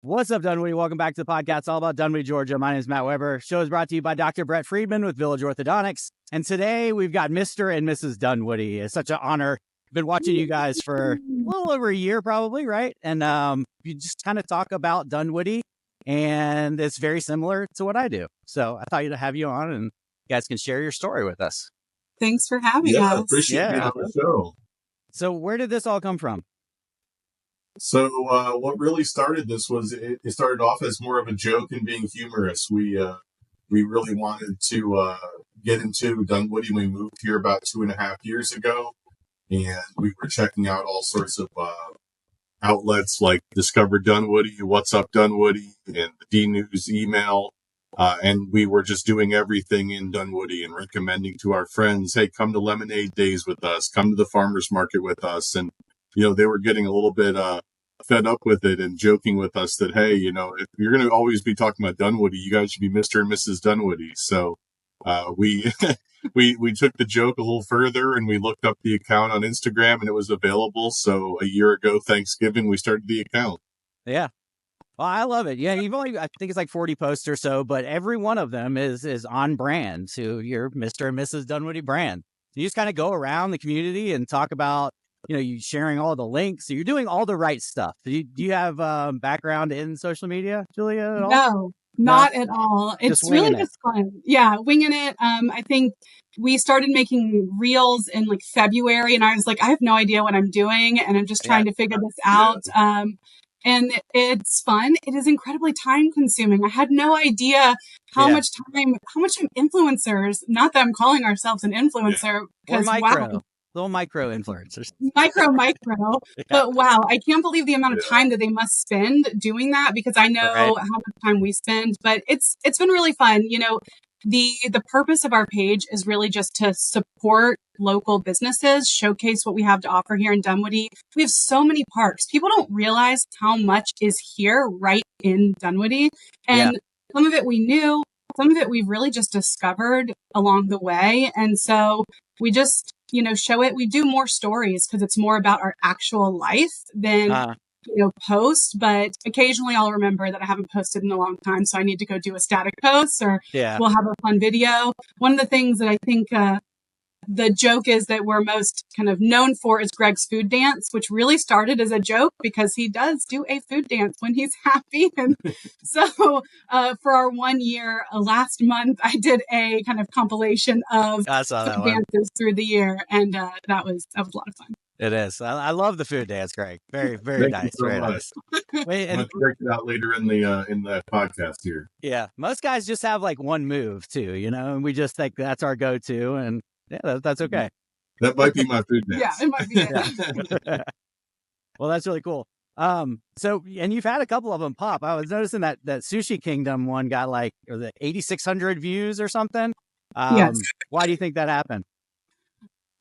What's up, Dunwoody? Welcome back to the podcast all about Dunwoody, Georgia. My name is Matt Weber. Show is brought to you by Dr. Brett Friedman with Village Orthodontics. And today we've got Mr. and Mrs. Dunwoody. It's such an honor. I've been watching you guys for a little over a year, probably, right? And you just kind of talk about Dunwoody, and it's very similar to what I do. So I thought you'd have you on, and you guys can share your story with us. Thanks for having us. Appreciate being on the show. So where did this all come from? So what really started this was it started off as more of a joke and being humorous. We really wanted to get into Dunwoody when we moved here about 2.5 years ago, and we were checking out all sorts of outlets like Discover Dunwoody, What's Up Dunwoody, and the D-News email, and we were just doing everything in Dunwoody and recommending to our friends, hey, come to Lemonade Days with us, come to the farmers market with us, and they were getting a little bit fed up with it and joking with us that, hey, if you're going to always be talking about Dunwoody, you guys should be Mr. and Mrs. Dunwoody. So we we took the joke a little further, and we looked up the account on Instagram, and it was available. So a year ago, Thanksgiving, we started the account. Yeah. Well, I love it. Yeah, I think it's like 40 posts or so, but every one of them is on brand to your Mr. and Mrs. Dunwoody brand. So you just kind of go around the community and talk about, you sharing all the links. So you're doing all the right stuff. Do you have background in social media, Julia, at all? No, not at all. It's really just fun. Yeah, winging it. I think we started making reels in like February, and I was like, I have no idea what I'm doing, and I'm just trying to figure this out. And it's fun. It is incredibly time consuming. I had no idea how much time influencers, not that I'm calling ourselves an influencer, because wow. Little micro influencers. Micro. But wow, I can't believe the amount of time that they must spend doing that, because I know how much time we spend, but it's been really fun. The purpose of our page is really just to support local businesses, showcase what we have to offer here in Dunwoody. We have so many parks. People don't realize how much is here right in Dunwoody. And some of it we knew, some of it we've really just discovered along the way. And so we just, show it. We do more stories because it's more about our actual life than, post. But occasionally I'll remember that I haven't posted in a long time, so I need to go do a static post, or we'll have a fun video. One of the things that I think the joke is that we're most kind of known for is Greg's food dance, which really started as a joke because he does do a food dance when he's happy. And so for our 1 year last month, I did a kind of compilation of food dances through the year. And that was a lot of fun. It is. I love the food dance, Greg. Very, very nice. Very nice. Wait, and check it out later in the podcast here. Yeah. Most guys just have like one move too, and we just think that's our go-to, and that's okay. That might be my food dance. Yeah, it might be that. Well, that's really cool. So, and you've had a couple of them pop. I was noticing that Sushi Kingdom one got like 8,600 views or something. Yes. Why do you think that happened?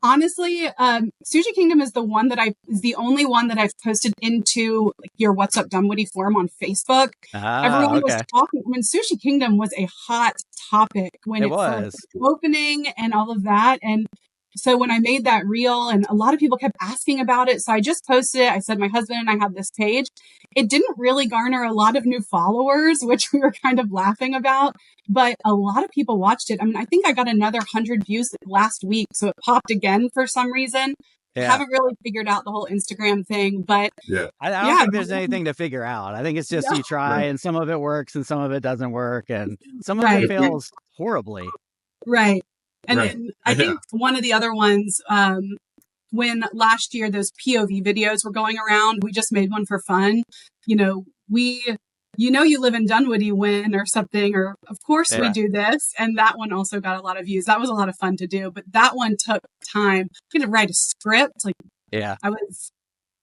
Honestly, Sushi Kingdom is the only one that I've posted into like your What's Up Dunwoody forum on Facebook. Everyone was talking. I mean, Sushi Kingdom was a hot topic when it was opening and all of that. And so when I made that reel, and a lot of people kept asking about it, so I just posted it. I said, my husband and I have this page. It didn't really garner a lot of new followers, which we were kind of laughing about, but a lot of people watched it. I mean, I think I got another 100 views last week, so it popped again for some reason. I haven't really figured out the whole Instagram thing, but I don't think there's anything to figure out. I think it's just you try, and some of it works and some of it doesn't work, and some of it fails horribly. Right. And I think one of the other ones, when last year those POV videos were going around, we just made one for fun. You live in Dunwoody when or something, or of course we do this. And that one also got a lot of views. That was a lot of fun to do, but that one took time. You had to write a script. It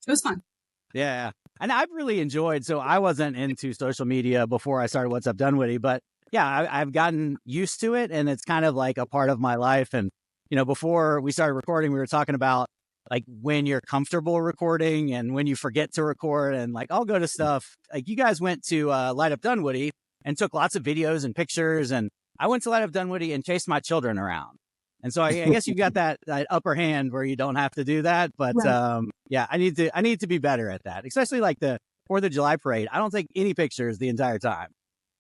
was fun. Yeah. And I've really enjoyed, so I wasn't into social media before I started What's Up Dunwoody, but I've gotten used to it, and it's kind of like a part of my life. And, before we started recording, we were talking about like when you're comfortable recording and when you forget to record, and like, I'll go to stuff like you guys went to Light Up Dunwoody and took lots of videos and pictures. And I went to Light Up Dunwoody and chased my children around. And so I guess you got that upper hand where you don't have to do that. But I need to be better at that, especially like the 4th of July parade, I don't take any pictures the entire time.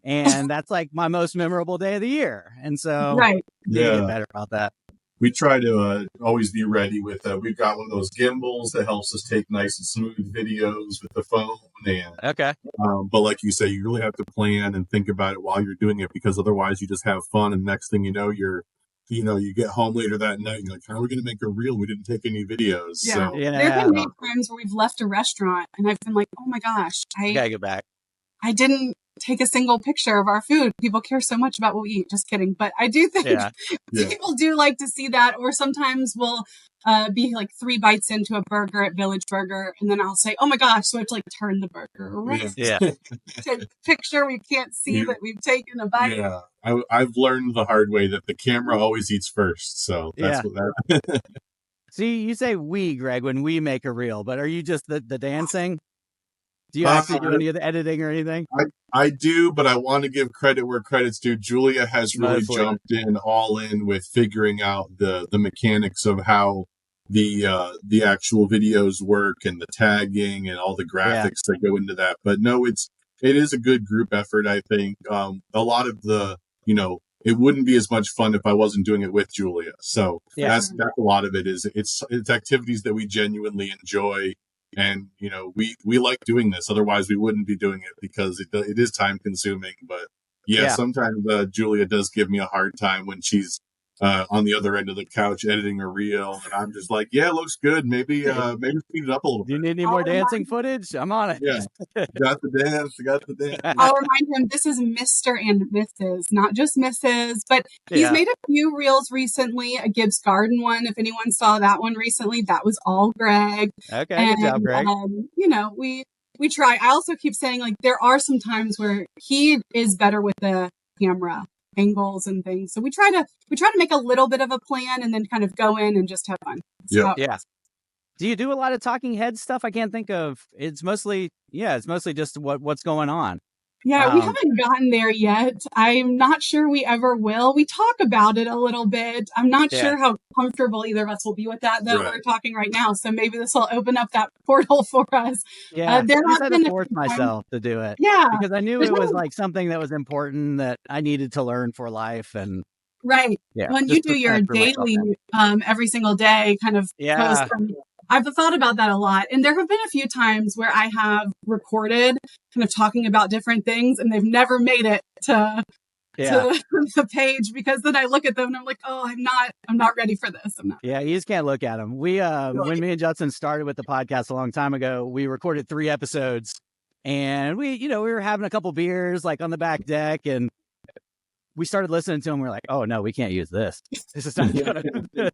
And that's like my most memorable day of the year. And so Right. need to get better about that. We try to always be ready with, we've got one of those gimbals that helps us take nice and smooth videos with the phone. And, Okay. But like you say, you really have to plan and think about it while you're doing it, because otherwise you just have fun. And next thing you know, you get home later that night and you're like, how are we going to make a reel? We didn't take any videos. Yeah. So, There have been many times where we've left a restaurant and I've been like, oh my gosh, I gotta get back. I didn't take a single picture of our food. People care so much about what we eat. Just kidding. But I do think people do like to see that. Or sometimes we'll be like 3 bites into a burger at Village Burger. And then I'll say, oh my gosh. So I have to like turn the burger around. Yeah. Take a picture. We can't see that we've taken a bite. Yeah. I've learned the hard way that the camera always eats first. So that's what that. See, you say we, Greg, when we make a reel, but are you just the dancing? Do you actually do any of the editing or anything? I do, but I want to give credit where credit's due. Julia has really jumped all in with figuring out the mechanics of how the actual videos work and the tagging and all the graphics that go into that. But no, it is a good group effort, I think. A lot of the, it wouldn't be as much fun if I wasn't doing it with Julia. So that's a lot of it. It's activities that we genuinely enjoy. And, we like doing this. Otherwise, we wouldn't be doing it, because it is time consuming. But sometimes Julia does give me a hard time when she's on the other end of the couch editing a reel. And I'm just like, yeah, it looks good. Maybe speed it up a little bit. Do you need any more dancing footage? I'm on it. Yeah. Got the dance. I'll remind him this is Mr. and Mrs., not just Mrs. But he's made a few reels recently, a Gibbs Garden one. If anyone saw that one recently, that was all Greg. Okay, good job, Greg. We try. I also keep saying, like, there are some times where he is better with the camera angles and things. So we try to make a little bit of a plan and then kind of go in and just have fun. Yeah. Do you do a lot of talking head stuff? I can't think of. It's mostly just what's going on. Yeah, we haven't gotten there yet. I'm not sure we ever will. We talk about it a little bit. I'm not sure how comfortable either of us will be with that, though. We're talking right now. So maybe this will open up that portal for us. Yeah, I had to force myself to do it. Yeah. Because I knew it was like something that was important that I needed to learn for life. And right. Yeah, when you do your daily, every single day kind of post, I've thought about that a lot. And there have been a few times where I have recorded kind of talking about different things and they've never made it to the page, because then I look at them and I'm like, oh, I'm not ready for this. Yeah, you just can't look at them. We, when me and Judson started with the podcast a long time ago, we recorded 3 episodes and we were having a couple beers like on the back deck, and we started listening to them. We're like, oh no, we can't use this. This is not good. So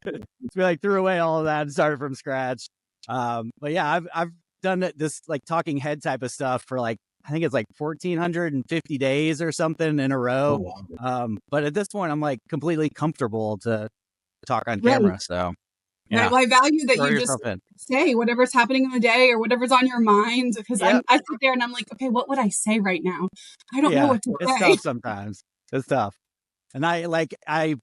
we like threw away all of that and started from scratch. But yeah, I've done this like talking head type of stuff for like, I think it's like 1,450 days or something in a row. But at this point, I'm like completely comfortable to talk on camera. So yeah. Well, I value that you just say whatever's happening in the day or whatever's on your mind, because I sit there and I'm like, okay, what would I say right now? I don't know what to say. It's tough sometimes. It's tough. And I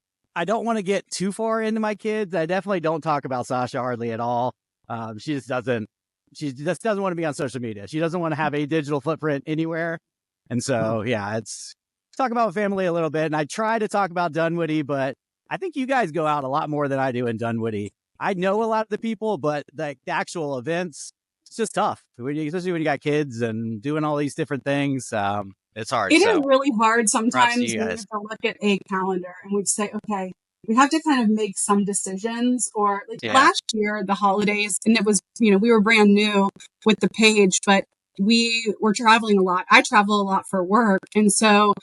don't want to get too far into my kids. I definitely don't talk about Sasha hardly at all. She just doesn't want to be on social media. She doesn't want to have a digital footprint anywhere. And so, it's talk about family a little bit. And I try to talk about Dunwoody, but I think you guys go out a lot more than I do in Dunwoody. I know a lot of the people, but the actual events, it's just tough. Especially when you got kids and doing all these different things. It's hard. It is really hard sometimes when you have to look at a calendar and we'd say, okay, we have to kind of make some decisions. Or like last year, the holidays, and it was, we were brand new with the page, but we were traveling a lot. I travel a lot for work. And so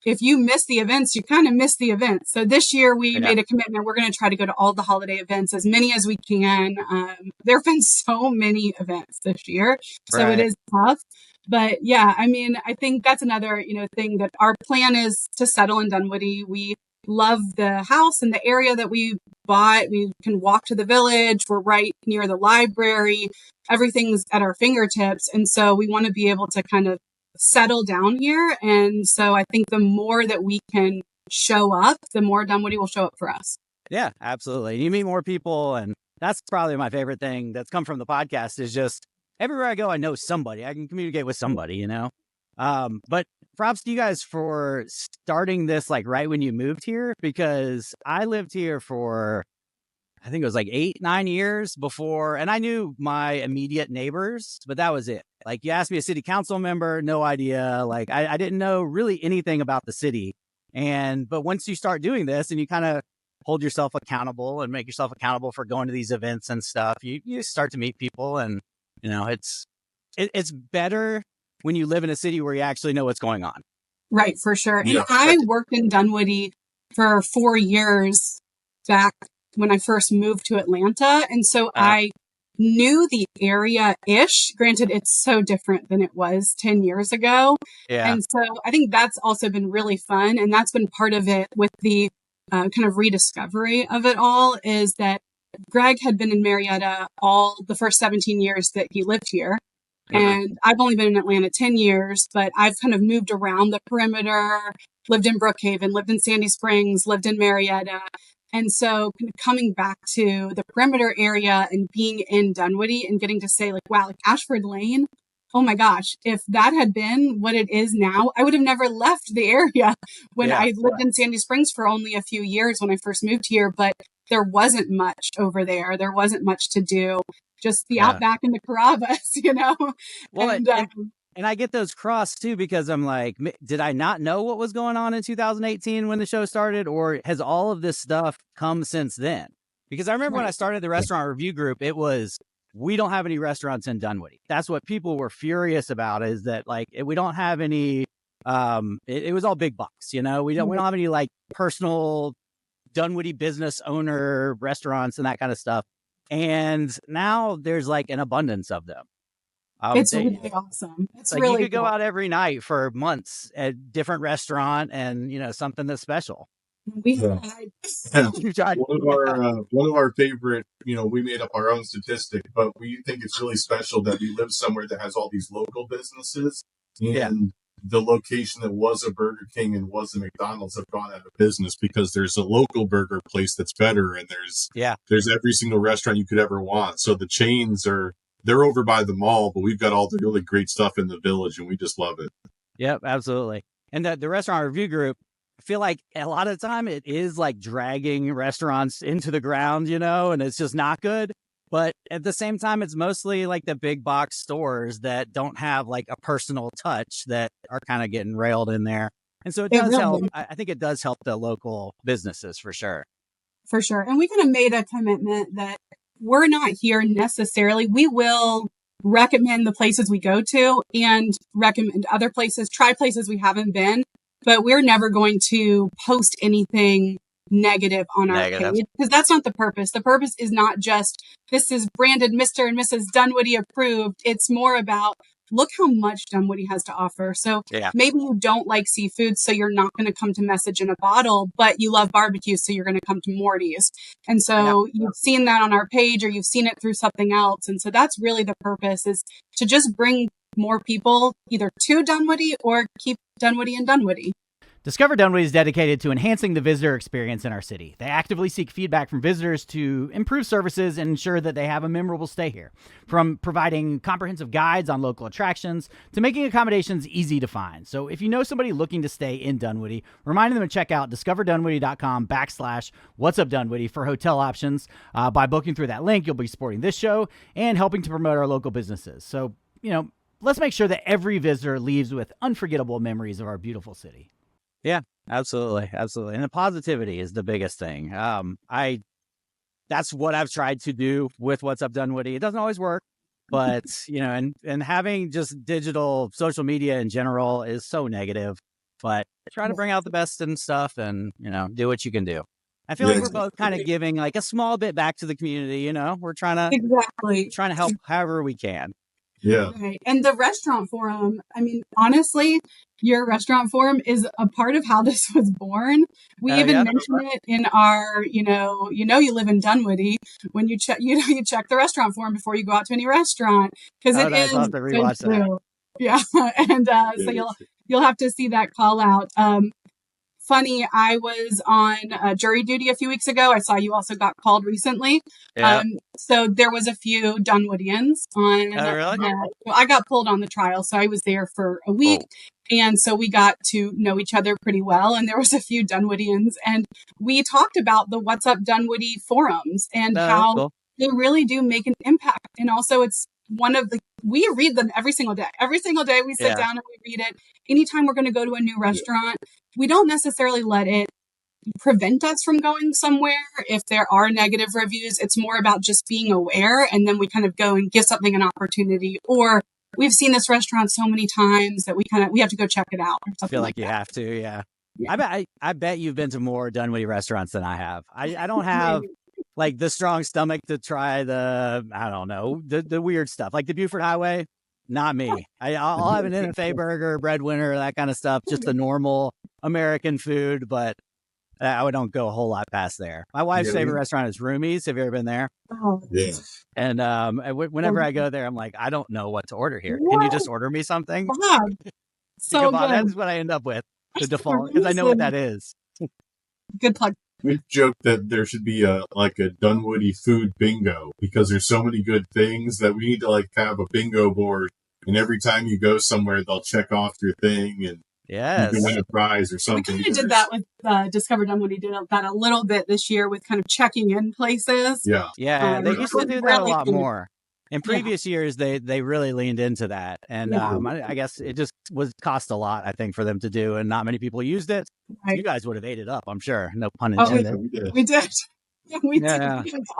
if you miss the events, you kind of miss the events. So this year we made a commitment. We're going to try to go to all the holiday events, as many as we can. There have been so many events this year. So it is tough. But I think that's another, thing that our plan is to settle in Dunwoody. We love the house and the area that we bought. We can walk to the village. We're right near the library. Everything's at our fingertips. And so we want to be able to kind of settle down here. And so I think the more that we can show up, the more Dunwoody will show up for us. Yeah, absolutely. You meet more people. And that's probably my favorite thing that's come from the podcast is just everywhere I go, I know somebody. I can communicate with somebody, you know. But props to you guys for starting this like right when you moved here, because I lived here for, I think it was like 8-9 years before, and I knew my immediate neighbors, but that was it. Like, you asked me a city council member, no idea. Like, I didn't know really anything about the city. But once you start doing this and you kind of hold yourself accountable and make yourself accountable for going to these events and stuff, you start to meet people, and you know, it's better when you live in a city where you actually know what's going on. Right, for sure. And Yeah. I worked in Dunwoody for 4 years back when I first moved to Atlanta. And so I knew the area-ish. Granted, it's so different than it was 10 years ago. Yeah. And so I think that's also been really fun. And that's been part of it with the kind of rediscovery of it all, is that Greg had been in Marietta all the first 17 years that he lived here. And I've only been in Atlanta 10 years, but I've kind of moved around the perimeter, lived in Brookhaven, lived in Sandy Springs, lived in Marietta. And so coming back to the perimeter area and being in Dunwoody and getting to say like, wow, like Ashford Lane, oh my gosh, if that had been what it is now, I would have never left the area when I lived in Sandy Springs for only a few years when I first moved here. But there wasn't much over there. There wasn't much to do. Just the Outback and the Carrabba's, you know? Well, and I get those crossed too, because I'm like, did I not know what was going on in 2018 when the show started? Or has all of this stuff come since then? Because I remember when I started the restaurant review group, it was, we don't have any restaurants in Dunwoody. That's what people were furious about, is that like, we don't have any, it was all big bucks, you know? We don't have any like personal Dunwoody business owner restaurants and that kind of stuff. And now there's like an abundance of them. It's really awesome. It's like, really you could go out every night for months at different restaurant and, you know, something that's special. We One of our favorite, you know, we made up our own statistic, but we think it's really special that we live somewhere that has all these local businesses, and the location that was a Burger King and was a McDonald's have gone out of business because there's a local burger place that's better, and there's every single restaurant you could ever want. So the chains they're over by the mall, but we've got all the really great stuff in the village, and we just love it. Yep, absolutely. And the restaurant review group, I feel like a lot of the time it is like dragging restaurants into the ground, you know, and it's just not good. But at the same time, it's mostly like the big box stores that don't have like a personal touch that are kind of getting railed in there. And so it does help. I think it does help the local businesses for sure. For sure. And we kind of made a commitment that we're not here necessarily. We will recommend the places we go to and recommend other places, try places we haven't been, but we're never going to post anything negative on our page, because that's not the purpose. The purpose is not just, this is branded Mr. and Mrs. Dunwoody approved. It's more about, look how much Dunwoody has to offer. So maybe you don't like seafood, so you're not going to come to Message in a Bottle, but you love barbecue, so you're going to come to Morty's. And so you've seen that on our page, or you've seen it through something else. And so that's really the purpose, is to just bring more people either to Dunwoody or keep Dunwoody in Dunwoody. Discover Dunwoody is dedicated to enhancing the visitor experience in our city. They actively seek feedback from visitors to improve services and ensure that they have a memorable stay here. From providing comprehensive guides on local attractions to making accommodations easy to find. So if you know somebody looking to stay in Dunwoody, remind them to check out discoverdunwoody.com/whatsupdunwoody for hotel options. By booking through that link, you'll be supporting this show and helping to promote our local businesses. So, you know, let's make sure that every visitor leaves with unforgettable memories of our beautiful city. Yeah, absolutely. Absolutely. And the positivity is the biggest thing. That's what I've tried to do with What's Up Dunwoody. It doesn't always work, but you know, and having just digital social media in general is so negative, but try to bring out the best and stuff and, you know, do what you can do. I feel like we're both kind of giving like a small bit back to the community, you know, we're trying to help however we can. Yeah. Right. And the restaurant forum, I mean, honestly, your restaurant forum is a part of how this was born. We even mentioned it in our, you live in Dunwoody when you check, you check the restaurant forum before you go out to any restaurant, because it is I'll have to rewatch that. Yeah. And so you'll have to see that call out. funny. I was on jury duty a few weeks ago. I saw you also got called recently. Yeah. So there was a few Dunwoodians on. Oh, really? Well, I got pulled on the trial, so I was there for a week. Oh. And so we got to know each other pretty well. And there was a few Dunwoodians. And we talked about the What's Up Dunwoody forums and how cool. they really do make an impact. And also it's one of the, we read them every single day. Every single day we sit down and we read it. Anytime we're going to go to a new restaurant, we don't necessarily let it prevent us from going somewhere. If there are negative reviews, it's more about just being aware. And then we kind of go and give something an opportunity, or we've seen this restaurant so many times that we have to go check it out. I feel like you have to. Yeah. I bet you've been to more Dunwoody restaurants than I have. I don't have like the strong stomach to try the weird stuff like the Buford Highway. Not me. I'll have an NFA burger, breadwinner, that kind of stuff. Just the normal American food, but I don't go a whole lot past there. My wife's favorite restaurant is Rumi's. Have you ever been there? Oh, Yeah. And whenever I go there, I'm like, I don't know what to order here. Can you just order me something? Wow. So good. That's what I end up with, the default, because I know what that is. Good plug. We joke that there should be a Dunwoody food bingo, because there's so many good things that we need to have a bingo board, and every time you go somewhere, they'll check off your thing and you can win a prize or something. We kind of did that with Discover Dunwoody. Did that a little bit this year with kind of checking in places. Yeah. They used to do that a lot more. In previous years, they really leaned into that, and I guess it just cost a lot, I think, for them to do, and not many people used it. Right. You guys would have ate it up, I'm sure. No pun intended. We did. We did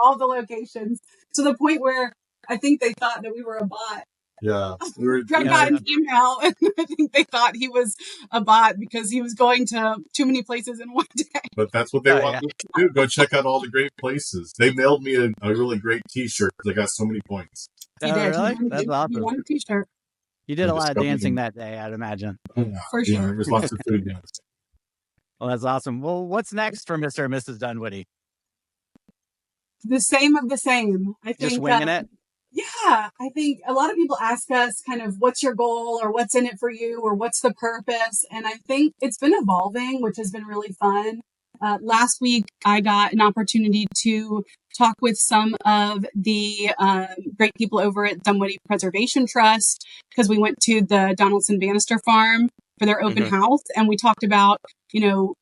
all the locations to the point where I think they thought that we were a bot. Yeah. Greg got an email, and I think they thought he was a bot because he was going to too many places in one day. But that's what they want us to do. Go check out all the great places. They mailed me a really great T-shirt because I got so many points. He did. Really? That's awesome. He won a T-shirt. You did a lot of dancing that day, I'd imagine. Yeah, for sure. There was lots of food. Yeah. Well, that's awesome. Well, what's next for Mr. and Mrs. Dunwoody? The same of the same. I think. Just winging it? Yeah. I think a lot of people ask us kind of what's your goal or what's in it for you or what's the purpose. And I think it's been evolving, which has been really fun. Last week, I got an opportunity to talk with some of the great people over at Dunwoody Preservation Trust, because we went to the Donaldson Bannister farm for their open house. And we talked about,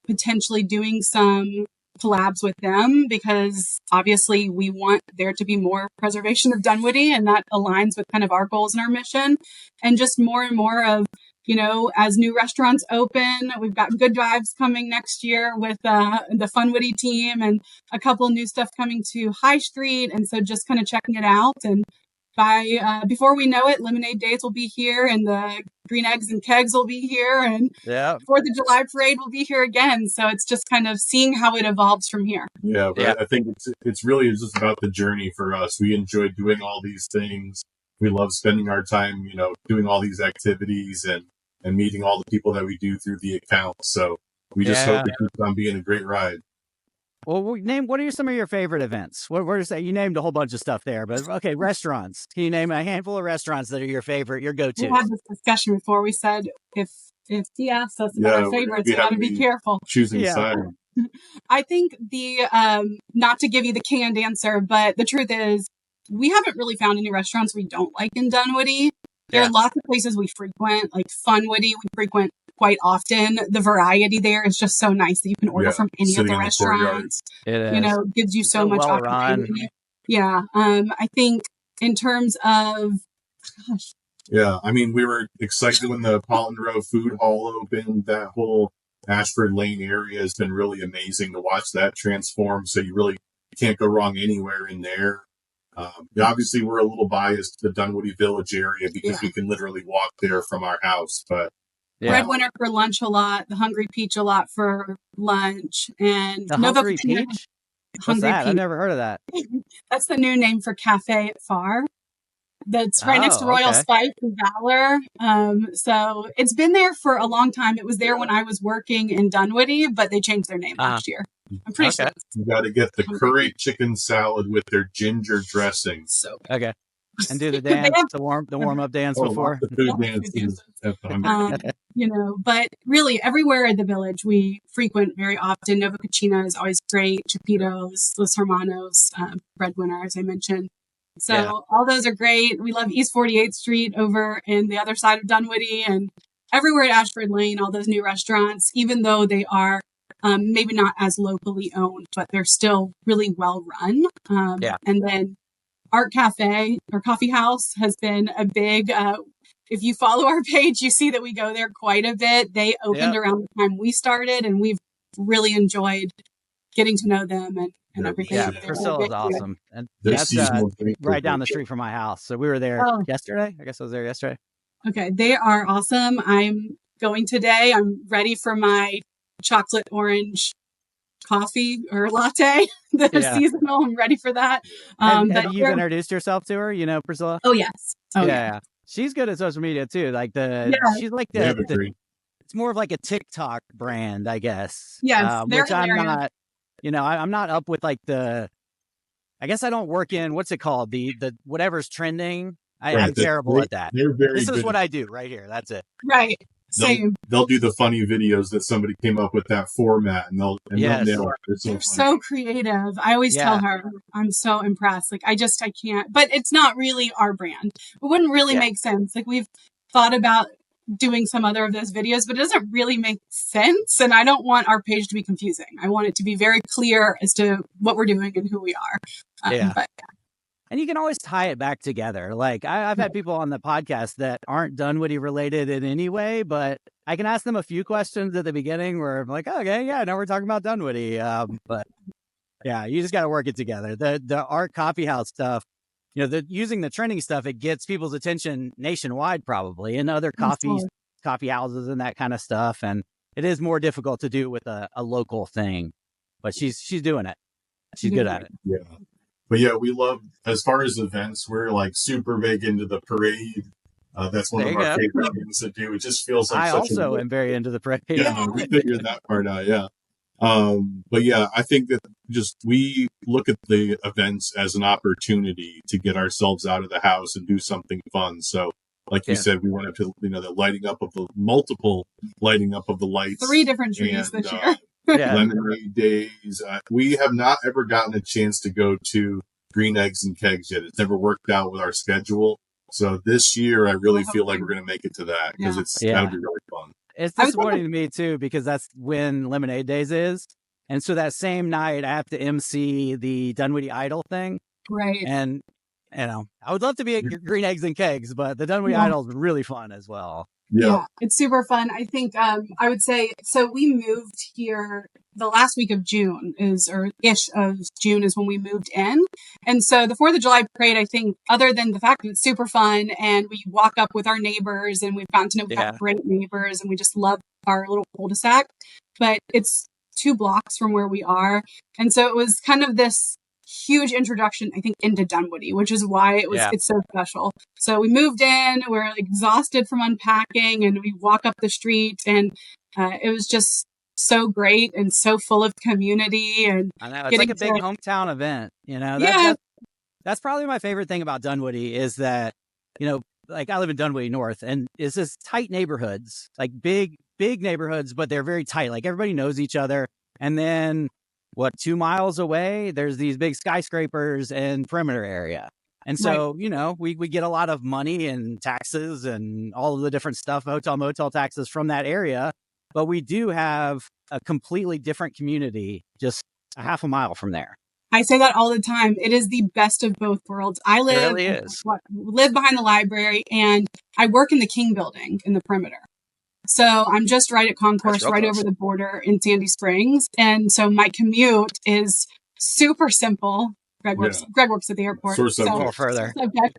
potentially doing some collabs with them, because obviously we want there to be more preservation of Dunwoody, and that aligns with kind of our goals and our mission. And just more and more of, as new restaurants open, we've got Good Vibes coming next year with the Funwoody team, and a couple new stuff coming to High Street. And so just kind of checking it out. And before we know it, Lemonade Days will be here, and the Green Eggs and Kegs will be here, and 4th of July Parade will be here again. So it's just kind of seeing how it evolves from here. Yeah, but I think it's really just about the journey for us. We enjoy doing all these things. We love spending our time, doing all these activities and meeting all the people that we do through the account. So we just hope it keeps on being a great ride. Well, what are some of your favorite events? You named a whole bunch of stuff there, but okay, restaurants. Can you name a handful of restaurants that are your favorite, your go-to? We had this discussion before. We said if he asks us about our favorites, we got to be careful. Choosing side. I think not to give you the canned answer, but the truth is we haven't really found any restaurants we don't like in Dunwoody. There are lots of places we frequent, like Funwoody, we frequent quite often. The variety there is just so nice that you can order from any of the restaurants. It is. Gives you so much opportunity. Yeah. I think in terms of, Yeah, I mean, we were excited when the Pollen Row Food Hall opened. That whole Ashford Lane area has been really amazing to watch that transform. So you really can't go wrong anywhere in there. Obviously, we're a little biased to the Dunwoody Village area because we can literally walk there from our house. But Breadwinner for lunch a lot, the Hungry Peach a lot for lunch, and the Hungry Peach. What's that? I've never heard of that. That's the new name for Cafe at Far. That's right next to Royal Spice and Valor. So it's been there for a long time. It was there when I was working in Dunwoody, but they changed their name last year. I'm pretty sure. You got to get the curry chicken salad with their ginger dressing. So okay. and do the They dance, have- the warm up dance Oh, before. lots of food dances at the but really everywhere in the village we frequent very often. Nova Cucina is always great. Chapitos, Los Hermanos, Breadwinner, as I mentioned. So all those are great. We love East 48th Street over in the other side of Dunwoody, and everywhere at Ashford Lane, all those new restaurants, even though they are maybe not as locally owned, but they're still really well run. And then Art Cafe or Coffee House has been a big, if you follow our page, you see that we go there quite a bit. They opened around the time we started, and we've really enjoyed getting to know them and everything. Yeah, Priscilla's awesome. And that's right down the street from my house. So we were there yesterday. I guess I was there yesterday. Okay. They are awesome. I'm going today. I'm ready for my chocolate orange coffee or latte that are seasonal. I'm ready for that. Have you introduced yourself to her? You know, Priscilla? Oh, yes. Oh, yeah. She's good at social media too. Like she's like it's more of like a TikTok brand, I guess. Yes. Which I'm not, I'm not up with like I guess I don't work in, what's it called? The whatever's trending. I'm terrible at that. This is what I do right here. That's it. Right. Same. They'll do the funny videos that somebody came up with that format, and they'll nail it. They're so creative. I always tell her, I'm so impressed. Like, I can't. But it's not really our brand. It wouldn't really make sense. Like, we've thought about doing some other of those videos, but it doesn't really make sense. And I don't want our page to be confusing. I want it to be very clear as to what we're doing and who we are. And you can always tie it back together. Like I've had people on the podcast that aren't Dunwoody related in any way, but I can ask them a few questions at the beginning where I'm like, okay, now we're talking about Dunwoody. But yeah, you just got to work it together. The art coffee house stuff, using the trending stuff, it gets people's attention nationwide probably, and other coffee houses and that kind of stuff. And it is more difficult to do with a local thing, but she's doing it. She's good at it. Yeah. But yeah, we love, as far as events, we're like super big into the parade. That's one of our favorite things to do. It just feels like I also am very into the parade. Yeah, we figured that part out. Yeah. But yeah, I think that we look at the events as an opportunity to get ourselves out of the house and do something fun. So like you said, we went to, the multiple lighting up of the lights. 3 different trees this year. Lemonade days. We have not ever gotten a chance to go to Green Eggs and Kegs yet. It's never worked out with our schedule. So this year, I really feel like we're going to make it to that because it's going to be really fun. It's disappointing to me too, because that's when Lemonade Days is. And so that same night, I have to MC the Dunwoody Idol thing. Right. And, I would love to be at Green Eggs and Kegs, but the Dunwoody Idol is really fun as well. Yeah, it's super fun. I think I would say, so we moved here the last week of June is when we moved in. And so the 4th of July parade, I think, other than the fact that it's super fun and we walk up with our neighbors and we've gotten to know we've got great neighbors and we just love our little cul-de-sac, but it's 2 blocks from where we are. And so it was kind of this huge introduction, I think, into Dunwoody, which is why it's so special. So we moved in, we're exhausted from unpacking, and we walk up the street, and it was just so great and so full of community. And I know it's like a big hometown event. That's probably my favorite thing about Dunwoody is that, like I live in Dunwoody North, and it's this tight neighborhoods, like big neighborhoods, but they're very tight. Like everybody knows each other, and then 2 miles away, there's these big skyscrapers and perimeter area. And so, we get a lot of money and taxes and all of the different stuff, hotel, motel taxes from that area. But we do have a completely different community just a half a mile from there. I say that all the time. It is the best of both worlds. I live behind the library, and I work in the King building in the perimeter. So I'm just right at Concourse, right over the border in Sandy Springs. And so my commute is super simple. Greg works at the airport. So further.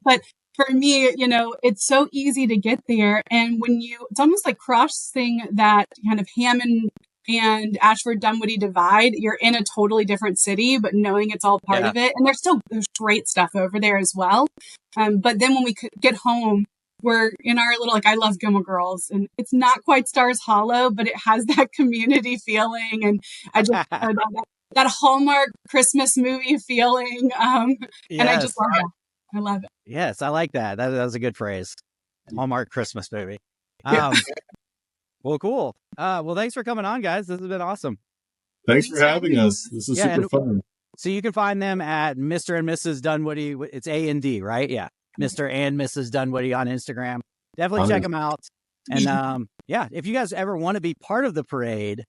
But for me, it's so easy to get there. And it's almost like crossing that kind of Hammond and Ashford Dunwoody divide. You're in a totally different city, but knowing it's all part of it. And there's great stuff over there as well. But then when we get home, we're in our little, I love Gilmore Girls, and it's not quite Stars Hollow, but it has that community feeling. And I just that Hallmark Christmas movie feeling. And I just love that. I love it. Yes, I like that. That was a good phrase. Hallmark Christmas movie. Yeah. Well, cool. Well, thanks for coming on, guys. This has been awesome. Thanks for having us. This is super fun. So you can find them at Mr. and Mrs. Dunwoody. It's A&D, right? Yeah. Mr. and Mrs. Dunwoody on Instagram. Definitely check them out. And yeah, if you guys ever want to be part of the parade,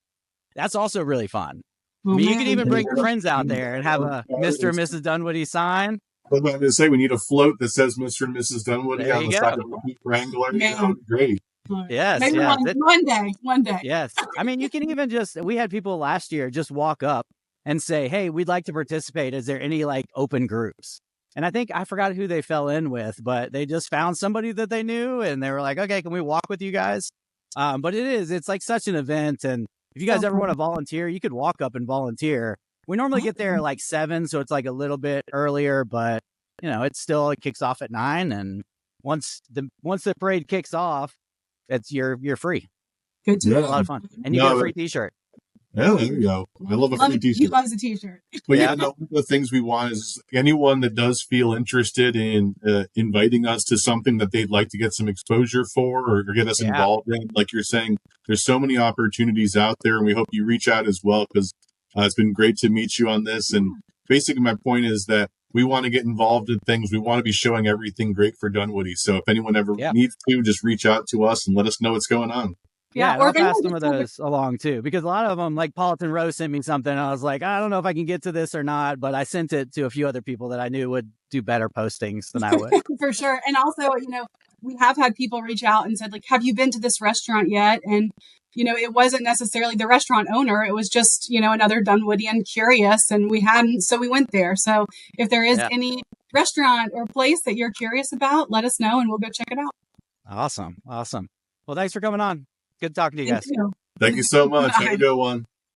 that's also really fun. I mean, you can even bring your friends out there and have a Mr. and Mrs. Dunwoody sign. I was going to say, we need a float that says Mr. and Mrs. Dunwoody on the side of the Jeep Wrangler. That would be great. Yes. Maybe one day. Yes. I mean, you can even we had people last year just walk up and say, hey, we'd like to participate. Is there any like open groups? And I forgot who they fell in with, but they just found somebody that they knew and they were like, okay, can we walk with you guys? But it's like such an event. And if you guys ever want to volunteer, you could walk up and volunteer. We normally get there at like 7, so it's like a little bit earlier, but it kicks off at 9. And once the parade kicks off, you're free. Good to know. A lot of fun. And you get a free t-shirt. Yeah, there you go. I love a free t-shirt. He loves a t-shirt. But one of the things we want is anyone that does feel interested in inviting us to something that they'd like to get some exposure for or get us involved in. Like you're saying, there's so many opportunities out there, and we hope you reach out as well, because it's been great to meet you on this. And basically my point is that we want to get involved in things. We want to be showing everything great for Dunwoody. So if anyone ever needs to, just reach out to us and let us know what's going on. Yeah, I'll pass some of those along too, because a lot of them, like Paulton Rowe sent me something. And I was like, I don't know if I can get to this or not, but I sent it to a few other people that I knew would do better postings than I would. For sure. And also, we have had people reach out and said, like, have you been to this restaurant yet? And, it wasn't necessarily the restaurant owner. It was just, another Dunwoodian curious, and we hadn't. So we went there. So if there is any restaurant or place that you're curious about, let us know and we'll go check it out. Awesome. Well, thanks for coming on. Good talking to you guys. Thank you so much. Have a good one.